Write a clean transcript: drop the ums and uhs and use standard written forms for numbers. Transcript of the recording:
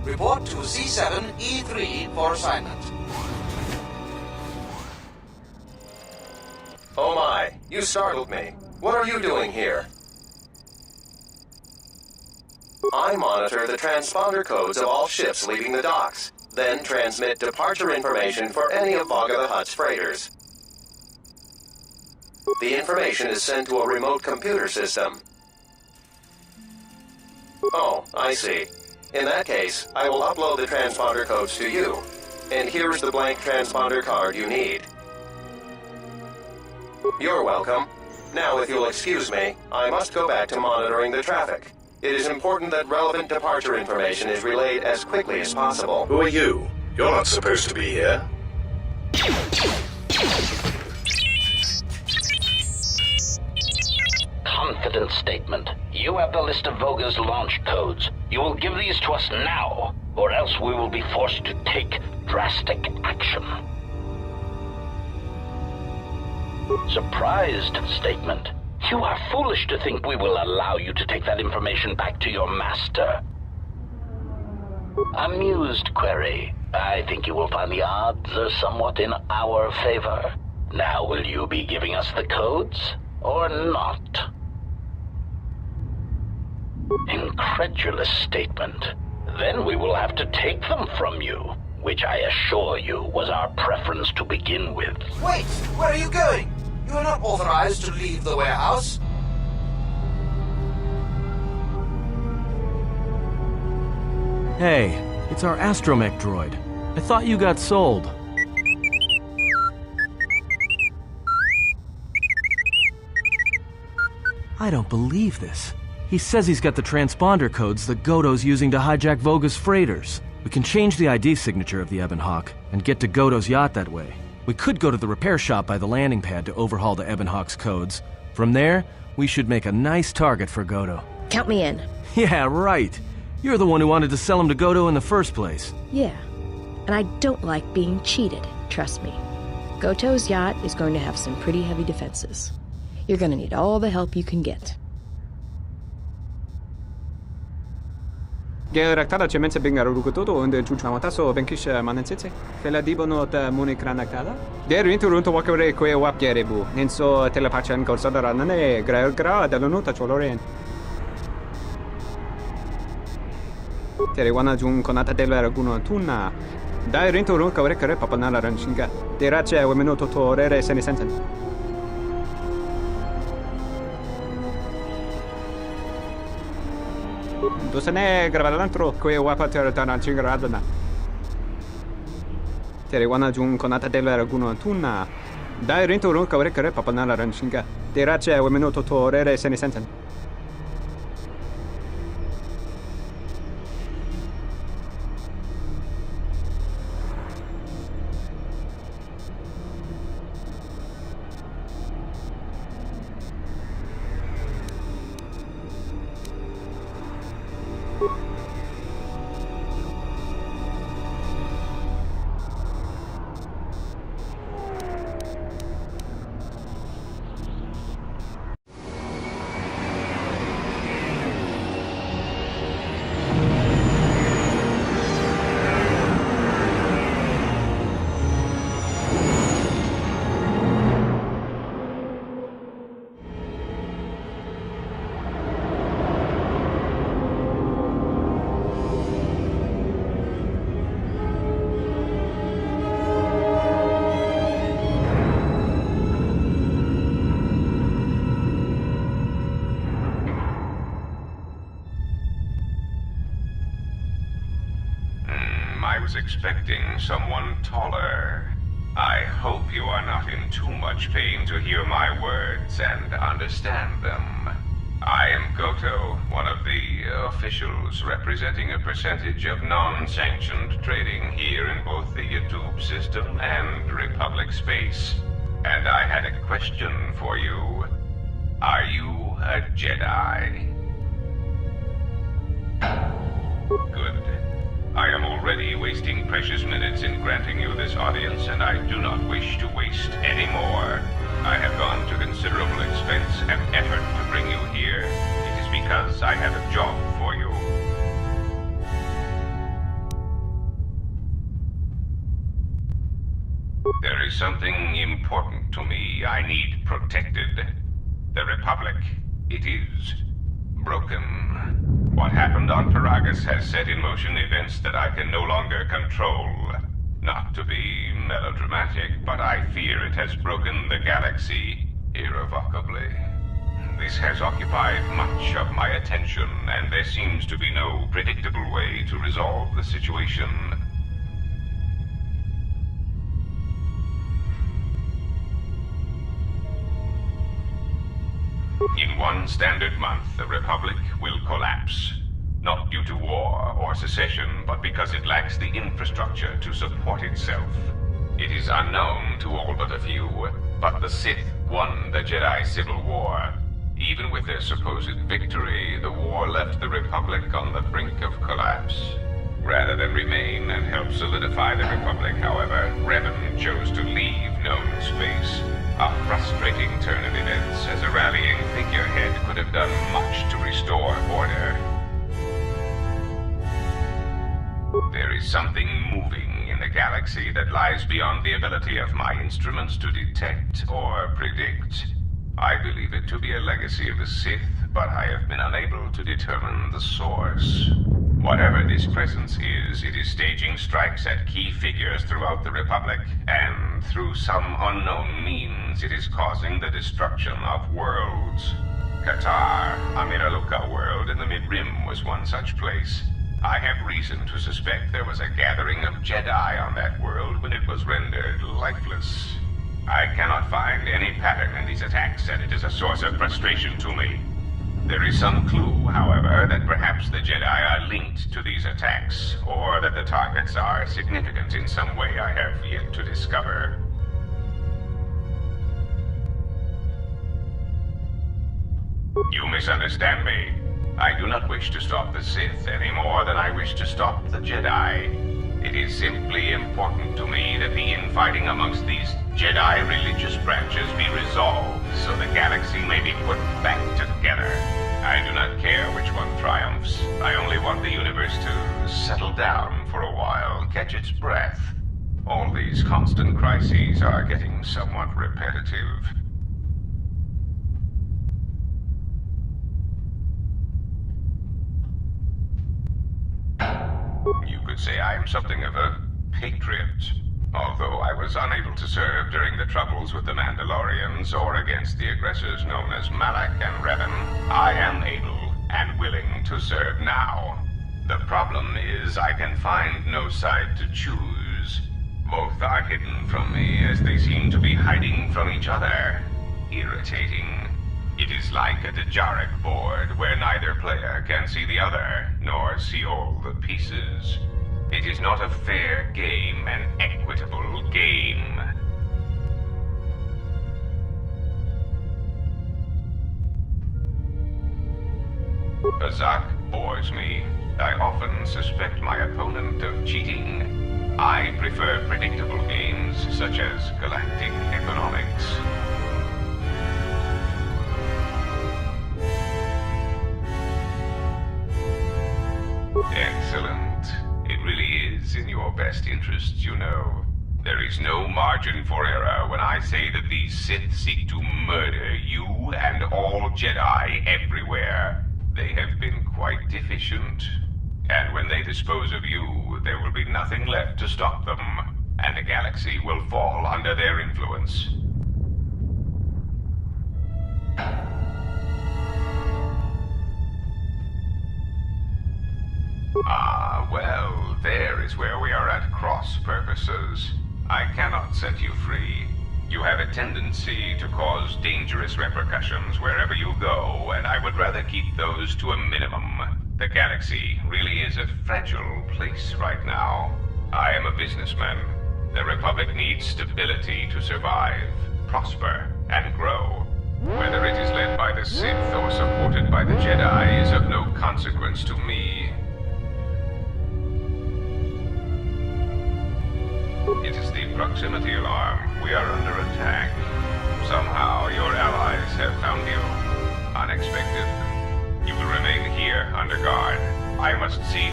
Report to C7E3 for assignment. Oh my, you startled me. What are you doing here? I monitor the transponder codes of all ships leaving the docks, then transmit departure information for any of Vaga the Hutt's freighters. The information is sent to a remote computer system. Oh, I see. In that case, I will upload the transponder codes to you. And here's the blank transponder card you need. You're welcome. Now, if you'll excuse me, I must go back to monitoring the traffic. It is important that relevant departure information is relayed as quickly as possible. Who are you? You're not supposed to be here. Confidence statement. You have the list of Voga's launch codes. You will give these to us now, or else we will be forced to take drastic action. Surprised statement. You are foolish to think we will allow you to take that information back to your master. Amused query. I think you will find the odds are somewhat in our favor. Now will you be giving us the codes, or not? Incredulous statement. Then we will have to take them from you, which I assure you was our preference to begin with. Wait! Where are you going? You are not authorized to leave the warehouse. Hey, it's our astromech droid. I thought you got sold. I don't believe this. He says he's got the transponder codes that Godo's using to hijack Voga's freighters. We can change the ID signature of the Ebon Hawk and get to Godo's yacht that way. We could go to the repair shop by the landing pad to overhaul the Ebon Hawk's codes. From there, we should make a nice target for Godo. Count me in. Yeah, right. You're the one who wanted to sell him to Godo in the first place. Yeah. And I don't like being cheated, trust me. Goto's yacht is going to have some pretty heavy defenses. You're going to need all the help you can get. Geraktada cemense bengaru rugotodo unde chuchamataso benkisha manensetse. Fela dibono ta munikranakada. Der inturunto wakare kwe wapgerebu. Nenso telepachan korsada nane gra dalonuta choloren. Terewana jun konata della raguno tunna. Dai rinturun kawre kare papanala ranshinga. Derace wemenoto torere senesenten. Dosane gravadantro que wapater tanan chingaradana. Terewana jun konata della raguno tunna. Dai rinturun kawre kare papanala ranshinga. Derace wemenoto torere senesenten. I was expecting someone taller. I hope you are not in too much pain to hear my words and understand them. I am Goto, one of the officials representing a percentage of non-sanctioned trading here in both the YouTube system and Republic space. And I had a question for you. Are you a Jedi? Good. I am already wasting precious minutes in granting you this audience, and I do not wish to waste any more. I have gone to considerable expense and effort to bring you here. It is because I have a job for you. There is something important to me I need protected. The Republic, it is broken. What happened on Paragus has set in motion events that I can no longer control. Not to be melodramatic, but I fear it has broken the galaxy irrevocably. This has occupied much of my attention, and there seems to be no predictable way to resolve the situation. In one standard month, the Republic will collapse. Not due to war or secession, but because it lacks the infrastructure to support itself. It is unknown to all but a few, but the Sith won the Jedi Civil War. Even with their supposed victory, the war left the Republic on the brink of collapse. Rather than remain and help solidify the Republic, however, Revan chose to leave known space. A frustrating turn of events, as a rallying figurehead could have done much to restore order. There is something moving in the galaxy that lies beyond the ability of my instruments to detect or predict. I believe it to be a legacy of the Sith, but I have been unable to determine the source. Whatever this presence is, it is staging strikes at key figures throughout the Republic, and through some unknown means, it is causing the destruction of worlds. Qatar, a Miraluka world in the Mid-Rim, was one such place. I have reason to suspect there was a gathering of Jedi on that world when it was rendered lifeless. I cannot find any pattern in these attacks, and it is a source of frustration to me. There is some clue, however, that perhaps the Jedi are linked to these attacks, or that the targets are significant in some way I have yet to discover. You misunderstand me. I do not wish to stop the Sith any more than I wish to stop the Jedi. It is simply important to me that the infighting amongst these Jedi religious branches be resolved, so the galaxy may be put back together. I do not care which one triumphs. I only want the universe to settle down for a while, catch its breath. All these constant crises are getting somewhat repetitive. You could say I am something of a patriot. Although I was unable to serve during the troubles with the Mandalorians or against the aggressors known as Malak and Revan, I am able and willing to serve now. The problem is I can find no side to choose. Both are hidden from me as they seem to be hiding from each other. Irritating. It is like a Dejarik board where neither player can see the other, nor see all the pieces. It is not a fair game, an equitable game. Azak bores me. I often suspect my opponent of cheating. I prefer predictable games, such as Galactic Economics. Excellent. It really is in your best interests, you know. There is no margin for error when I say that these Sith seek to murder you and all Jedi everywhere. They have been quite efficient. And when they dispose of you, there will be nothing left to stop them, and the galaxy will fall under their influence. Ah, well, there is where we are at cross purposes. I cannot set you free. You have a tendency to cause dangerous repercussions wherever you go, and I would rather keep those to a minimum. The galaxy really is a fragile place right now. I am a businessman. The Republic needs stability to survive, prosper, and grow. Whether it is led by the Sith or supported by the Jedi is of no consequence to me. It is the proximity alarm. We are under attack. Somehow your allies have found you. Unexpected. You will remain here under guard. I must see